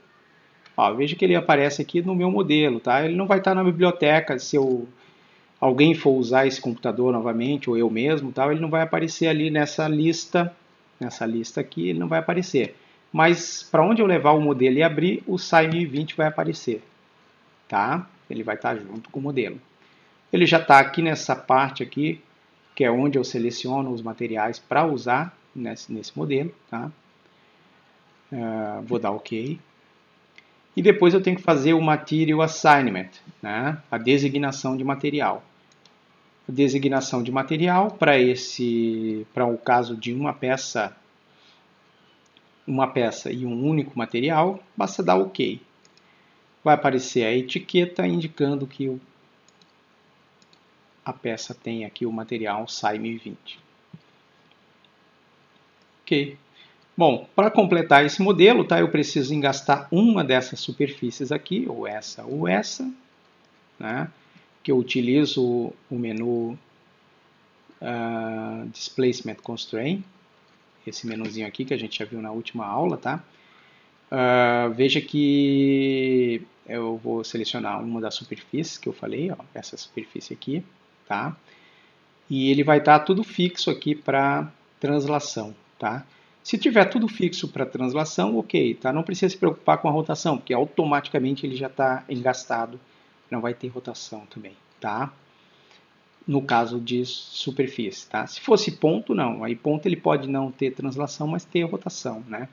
Speaker 1: Ó, veja que ele aparece aqui no meu modelo, tá? Ele não vai estar na biblioteca se alguém for usar esse computador novamente, ou eu mesmo, tá? Ele não vai aparecer ali nessa lista aqui, ele não vai aparecer. Mas para onde eu levar o modelo e abrir, o SAI 1020 vai aparecer, tá? Ele vai estar junto com o modelo. Ele já está aqui nessa parte aqui, que é onde eu seleciono os materiais para usar nesse modelo, tá? Vou dar OK. E depois eu tenho que fazer o Material Assignment, né? A designação de material. A designação de material para o caso de uma peça e um único material, basta dar OK. Vai aparecer a etiqueta indicando que a peça tem aqui o material SAI 1020. Ok. Bom, para completar esse modelo, tá, eu preciso engastar uma dessas superfícies aqui, ou essa, né, que eu utilizo o menu Displacement Constraint, esse menuzinho aqui que a gente já viu na última aula, tá? Veja que eu vou selecionar uma das superfícies que eu falei, ó, essa superfície aqui, tá? E ele vai estar tudo fixo aqui para translação, tá? Se tiver tudo fixo para translação, ok, tá? Não precisa se preocupar com a rotação, porque automaticamente ele já está engastado, não vai ter rotação também, tá? No caso de superfície, tá? Se fosse ponto, não. Aí ponto ele pode não ter translação, mas ter rotação, né?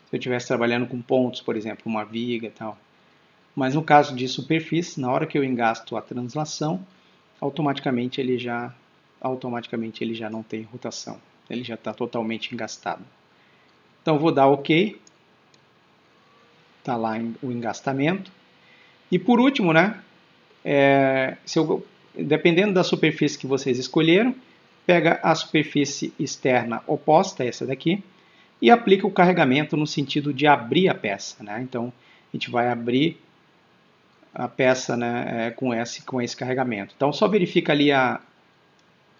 Speaker 1: Se eu estivesse trabalhando com pontos, por exemplo, uma viga e tal. Mas no caso de superfície, na hora que eu engasto a translação, automaticamente ele já não tem rotação. Ele já está totalmente engastado. Então vou dar OK. Está lá o engastamento. E por último, né, dependendo da superfície que vocês escolheram, pega a superfície externa oposta, essa daqui, e aplica o carregamento no sentido de abrir a peça, né? Então a gente vai abrir a peça, né, com esse carregamento. Então só verifica ali o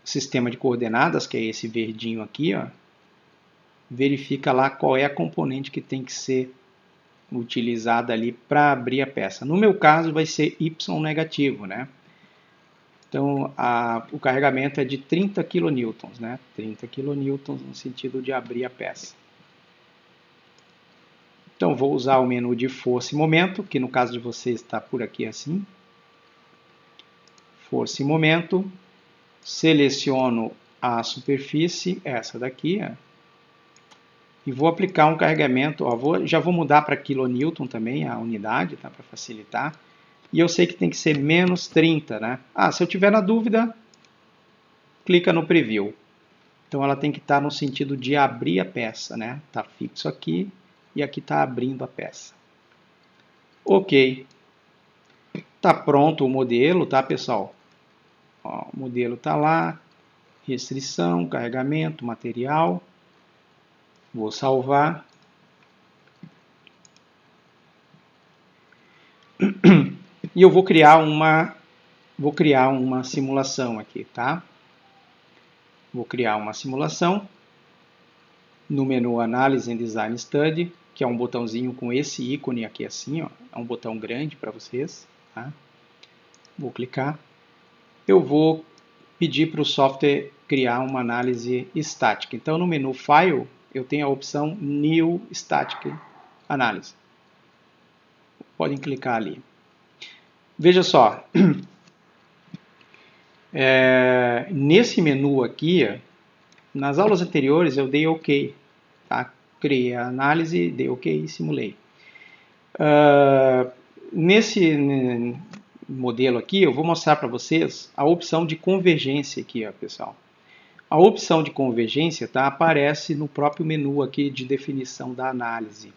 Speaker 1: sistema de coordenadas, que é esse verdinho aqui, ó. Verifica lá qual é a componente que tem que ser utilizada ali para abrir a peça. No meu caso vai ser Y negativo, né? Então o carregamento é de 30 kN, né? 30 kN no sentido de abrir a peça. Então vou usar o menu de força e momento, que no caso de vocês está por aqui assim. Força e momento. Seleciono a superfície, essa daqui, ó, e vou aplicar um carregamento, ó, já vou mudar para kN também a unidade, tá, para facilitar. E eu sei que tem que ser menos 30, né? Se eu tiver na dúvida, clica no Preview. Então ela tem que estar no sentido de abrir a peça, né? Está fixo aqui e aqui está abrindo a peça. Ok. Está pronto o modelo, tá, pessoal? Ó, o modelo está lá. Restrição, carregamento, material. Vou salvar. E eu vou criar uma simulação aqui, tá? Vou criar uma simulação no menu Analysis and Design Study, que é um botãozinho com esse ícone aqui assim, ó. É um botão grande para vocês, tá? Vou clicar. Eu vou pedir para o software criar uma análise estática. Então, no menu File, eu tenho a opção New Static Analysis. Podem clicar ali. Veja só, nesse menu aqui, nas aulas anteriores eu dei OK, tá? Criei a análise, dei OK e simulei. Nesse modelo aqui, eu vou mostrar para vocês a opção de convergência aqui, ó, pessoal. A opção de convergência, tá, aparece no próprio menu aqui de definição da análise.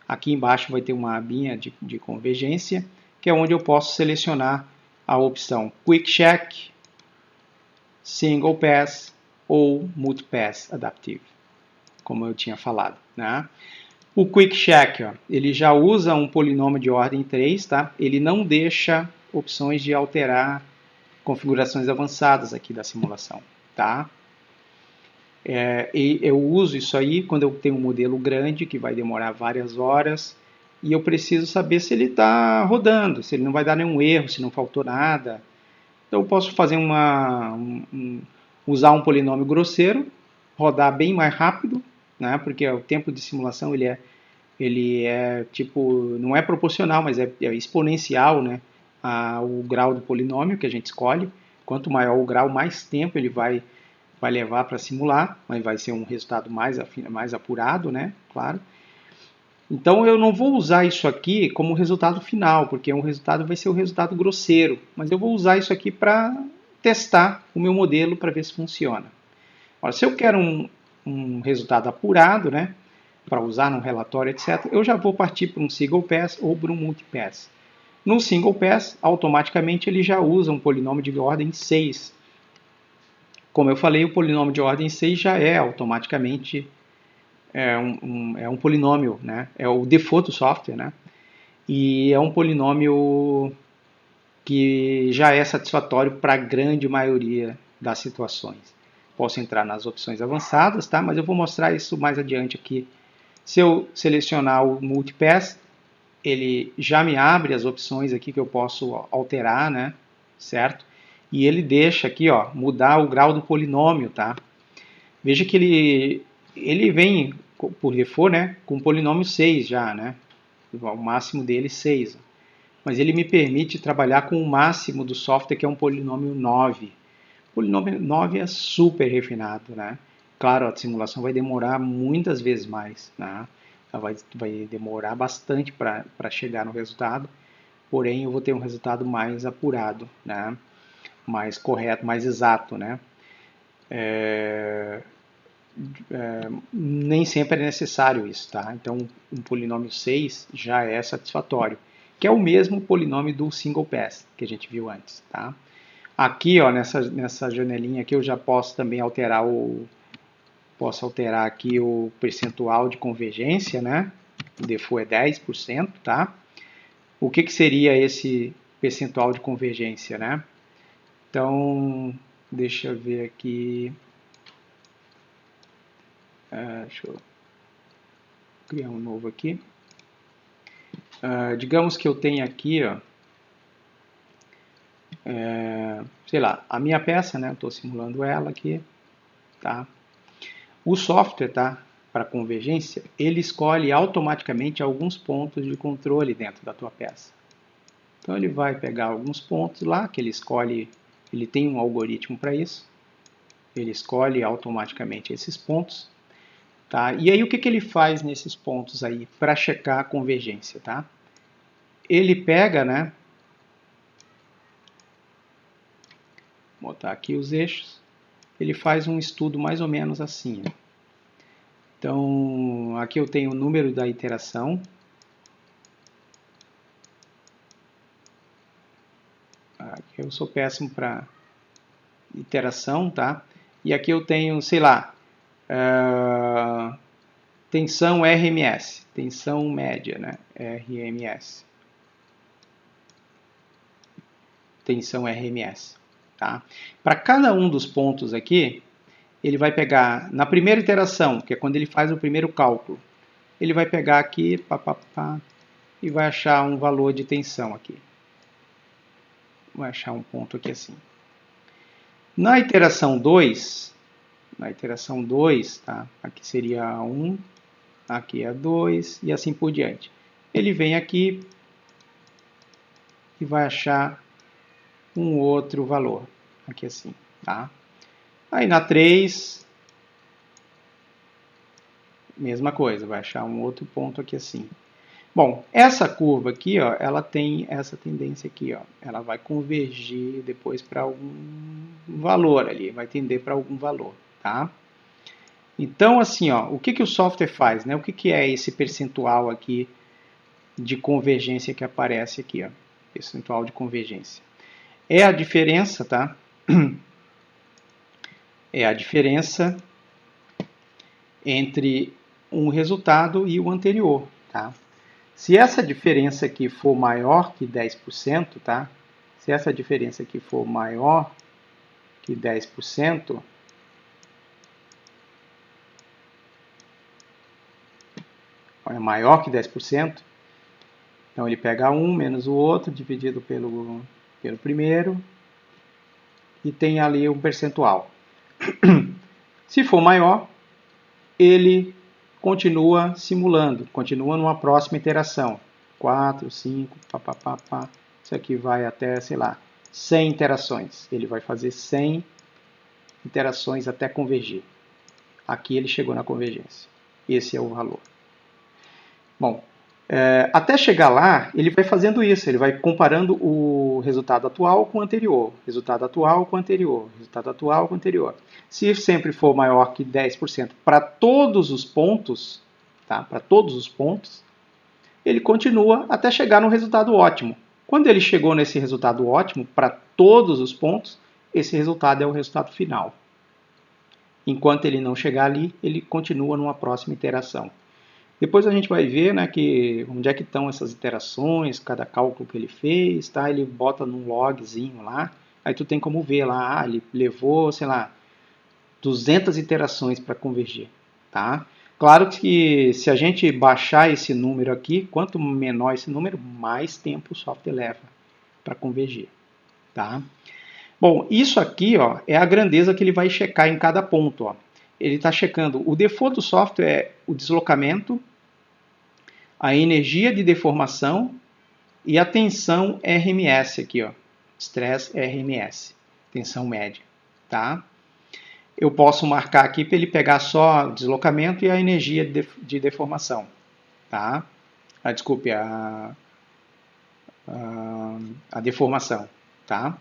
Speaker 1: Aqui embaixo vai ter uma abinha de convergência, que é onde eu posso selecionar a opção Quick Check, Single Pass ou Multipass Adaptive, como eu tinha falado, né? O Quick Check, ó, ele já usa um polinômio de ordem 3, tá? Ele não deixa opções de alterar configurações avançadas aqui da simulação, tá? E eu uso isso aí quando eu tenho um modelo grande que vai demorar várias horas e eu preciso saber se ele está rodando, se ele não vai dar nenhum erro, se não faltou nada. Então eu posso fazer usar um polinômio grosseiro, rodar bem mais rápido, né? Porque o tempo de simulação ele é tipo, não é proporcional, mas é exponencial, né? O grau do polinômio que a gente escolhe. Quanto maior o grau, mais tempo ele vai levar para simular, mas vai ser um resultado mais apurado, né? Claro. Então eu não vou usar isso aqui como resultado final, porque o resultado vai ser o resultado grosseiro, mas eu vou usar isso aqui para testar o meu modelo para ver se funciona. Ora, se eu quero um resultado apurado, né, para usar no relatório, etc., eu já vou partir para um single pass ou para um multipass. No single pass, automaticamente ele já usa um polinômio de ordem 6. Como eu falei, o polinômio de ordem 6 já é automaticamente um polinômio, né? É o default do software, né? E é um polinômio que já é satisfatório para a grande maioria das situações. Posso entrar nas opções avançadas, tá? Mas eu vou mostrar isso mais adiante aqui. Se eu selecionar o multipass, ele já me abre as opções aqui que eu posso alterar, né? Certo? E ele deixa aqui, ó, mudar o grau do polinômio, tá? Veja que ele vem por default, né, com o polinômio 6 já, né? O máximo dele 6. Mas ele me permite trabalhar com o máximo do software, que é um polinômio 9. O polinômio 9 é super refinado, né? Claro, a simulação vai demorar muitas vezes mais, né? Ela vai demorar bastante para chegar no resultado, porém eu vou ter um resultado mais apurado, né? Mais correto, mais exato, né? Nem sempre é necessário isso, tá? Então, um polinômio 6 já é satisfatório, que é o mesmo polinômio do single pass que a gente viu antes, tá? Aqui, ó, nessa janelinha aqui, eu já posso também alterar aqui o percentual de convergência, né? O default é 10%, tá? O que seria esse percentual de convergência, né? Então, deixa eu ver aqui. Deixa eu criar um novo aqui. Digamos que eu tenha aqui, ó, sei lá, a minha peça, né? Estou simulando ela aqui, tá? O software, tá? Para convergência, ele escolhe automaticamente alguns pontos de controle dentro da tua peça. Então ele vai pegar alguns pontos lá que ele escolhe, ele tem um algoritmo para isso. Ele escolhe automaticamente esses pontos, tá? E aí o que ele faz nesses pontos aí para checar a convergência, tá? Ele pega, né? Vou botar aqui os eixos. Ele faz um estudo mais ou menos assim, né? Então, aqui eu tenho o número da iteração. Aqui eu sou péssimo para iteração, tá? E aqui eu tenho, sei lá, tensão RMS, tensão média, né? RMS. Tensão RMS, tá? Para cada um dos pontos aqui, ele vai pegar, na primeira iteração, que é quando ele faz o primeiro cálculo, ele vai pegar aqui, e vai achar um valor de tensão aqui. Vai achar um ponto aqui assim. Na iteração 2, tá? Aqui seria 1, aqui é 2 e assim por diante. Ele vem aqui e vai achar um outro valor, aqui assim, tá? Aí na 3, mesma coisa, vai achar um outro ponto aqui assim. Bom, essa curva aqui, ó, ela tem essa tendência aqui, ó, ela vai convergir depois para algum valor ali, vai tender para algum valor, tá? Então, assim, ó, o que o software faz, né? O que é esse percentual aqui de convergência que aparece aqui, ó? Percentual de convergência. É a diferença, tá? É a diferença entre um resultado e o anterior, tá? Se essa diferença aqui for maior que 10%, tá? Se essa diferença aqui for maior que 10%, é maior que 10%, então ele pega 1 menos o outro, dividido pelo primeiro, e tem ali um percentual. Se for maior, ele continua simulando, continua numa próxima iteração. 4, 5, pá. Isso aqui vai até, sei lá, 100 interações. Ele vai fazer 100 interações até convergir. Aqui ele chegou na convergência. Esse é o valor. Bom, até chegar lá, ele vai fazendo isso. Ele vai comparando o resultado atual com o anterior. Resultado atual com o anterior. Resultado atual com o anterior. Se sempre for maior que 10% para todos os pontos, tá? Para todos os pontos, ele continua até chegar no resultado ótimo. Quando ele chegou nesse resultado ótimo para todos os pontos, esse resultado é o resultado final. Enquanto ele não chegar ali, ele continua numa próxima iteração. Depois a gente vai ver, né, que onde é que estão essas iterações, cada cálculo que ele fez, tá? Ele bota num logzinho lá, aí tu tem como ver lá, ele levou, sei lá, 200 iterações para convergir, tá? Claro que se a gente baixar esse número aqui, quanto menor esse número, mais tempo o software leva para convergir, tá? Bom, isso aqui, ó, é a grandeza que ele vai checar em cada ponto, ó. Ele está checando o default do software é o deslocamento, a energia de deformação e a tensão RMS aqui, ó, stress RMS, tensão média, tá? Eu posso marcar aqui para ele pegar só o deslocamento e a energia de deformação, tá? Desculpe, a deformação, tá?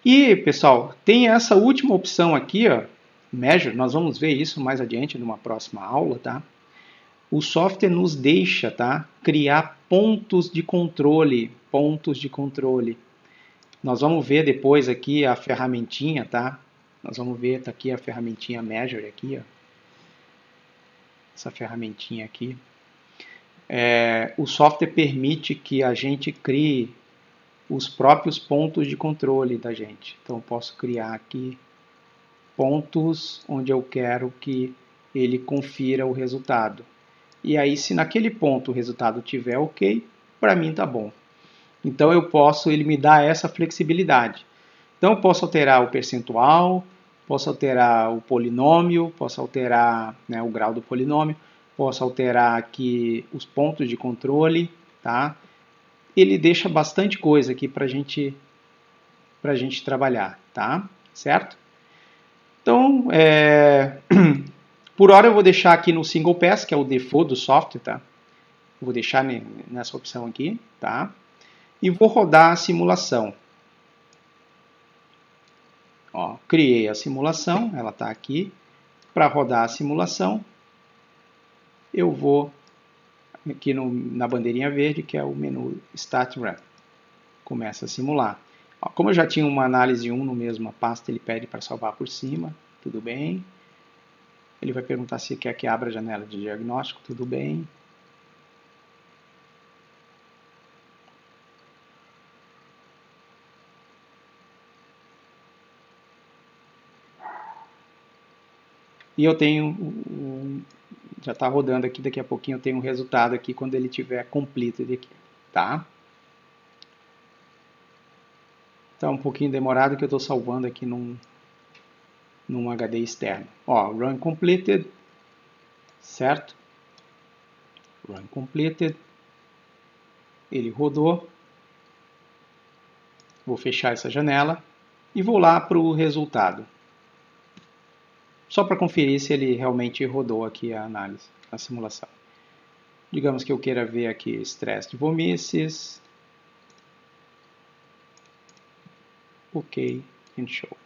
Speaker 1: E, pessoal, tem essa última opção aqui, ó, Measure, nós vamos ver isso mais adiante numa próxima aula, tá? O software nos deixa, tá, criar pontos de controle, Nós vamos ver depois aqui a ferramentinha, tá? Nós vamos ver, tá aqui a ferramentinha Measure aqui, ó. Essa ferramentinha aqui. O software permite que a gente crie os próprios pontos de controle da gente. Então, eu posso criar aqui pontos onde eu quero que ele confira o resultado. E aí, se naquele ponto o resultado estiver ok, para mim tá bom. Então, ele me dá essa flexibilidade. Então, eu posso alterar o percentual, posso alterar o polinômio, posso alterar, né, o grau do polinômio, posso alterar aqui os pontos de controle, tá? Ele deixa bastante coisa aqui para a gente trabalhar, tá? Certo? Então, por hora eu vou deixar aqui no Single Pass, que é o default do software, tá? Eu vou deixar nessa opção aqui, tá? E vou rodar a simulação. Ó, criei a simulação, ela está aqui. Para rodar a simulação, eu vou aqui na bandeirinha verde, que é o menu Start Run. Começa a simular. Ó, como eu já tinha uma análise 1 no mesma pasta, ele pede para salvar por cima, tudo bem. Ele vai perguntar se quer que abra a janela de diagnóstico, tudo bem. E eu tenho, já está rodando aqui, daqui a pouquinho eu tenho um resultado aqui quando ele tiver completed aqui, tá? Então, um pouquinho demorado que eu estou salvando aqui num HD externo. Ó, run completed, certo? Run completed. Ele rodou. Vou fechar essa janela e vou lá para o resultado. Só para conferir se ele realmente rodou aqui a análise, a simulação. Digamos que eu queira ver aqui estresse de vomices. Ok, and show.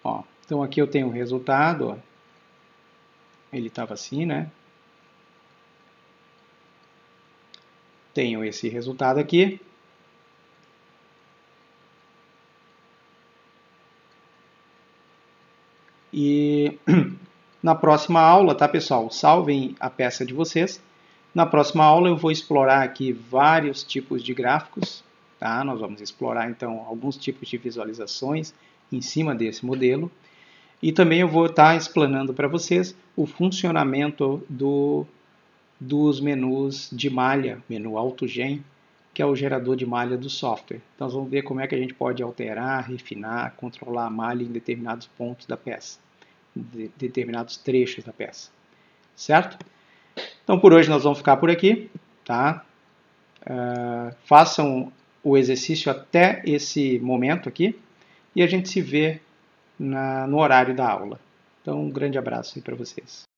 Speaker 1: Ó, então aqui eu tenho o resultado. Ó. Ele estava assim, né? Tenho esse resultado aqui. E na próxima aula, tá, pessoal? Salvem a peça de vocês. Na próxima aula eu vou explorar aqui vários tipos de gráficos, tá? Nós vamos explorar, então, alguns tipos de visualizações em cima desse modelo. E também eu vou estar explanando para vocês o funcionamento dos menus de malha, menu AutoGen, que é o gerador de malha do software. Então, nós vamos ver como é que a gente pode alterar, refinar, controlar a malha em determinados pontos da peça, determinados trechos da peça. Certo? Então, por hoje nós vamos ficar por aqui. Tá? Façam o exercício até esse momento aqui e a gente se vê no horário da aula. Então, um grande abraço aí para vocês.